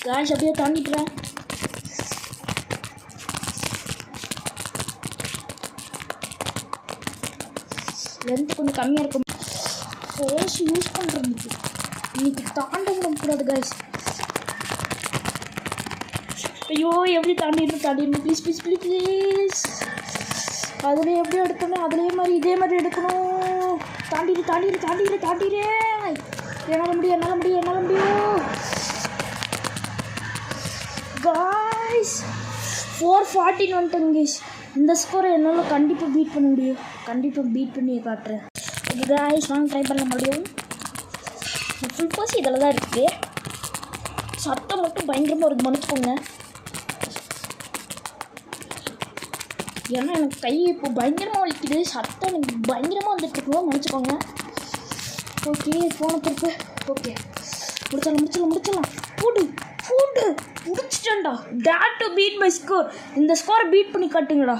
Guys அப்படியே தாண்டிட்டுறேன். Length கொஞ்சம் கம்மியாக இருக்கும். ஃபோர்ஸ் யூஸ் பண்ணுறேன். இன்னைக்கு தாண்ட விடக்கூடாது காய்ஸ். ஐயோ எப்படி தாண்டிடணும் ப்ளீஸ் ப்ளீஸ் ப்ளீஸ் ப்ளீஸ். அதில் எப்படி எடுக்கணும் அதிலே இதே மாதிரி எடுக்கணும். தாண்டிடு. என்னால் முடியும் காய்ஸ். 414 வந்துட்டேங்க கைஸ். இந்த ஸ்கோரை என்னால் கண்டிப்பாக பீட் பண்ண முடியும். கண்டிப்பாக பீட் பண்ணி காட்டுறேன். ஓகே காய்ஸ் வாங்க ட்ரை பண்ண முடியும். ஃபுல் போஸ் இதில் தான் இருக்குது. சத்தம் மட்டும் பயங்கரமாக இருக்குது, மன்னிச்சுக்கோங்க. ஏன்னா எனக்கு கை இப்போ பயங்கரமாக வலிக்குது. சத்தம் எனக்கு பயங்கரமாக வந்துட்டுருக்கோம், மன்னிச்சுக்கோங்க. ஓகே ஃபோனை திருப்பு. ஓகே முடிச்சிடலாம். ஃபுட்டு முடிச்சிட்டேன்டா. Dare to beat my score. இந்த ஸ்கோரை பீட் பண்ணி காட்டுங்கடா.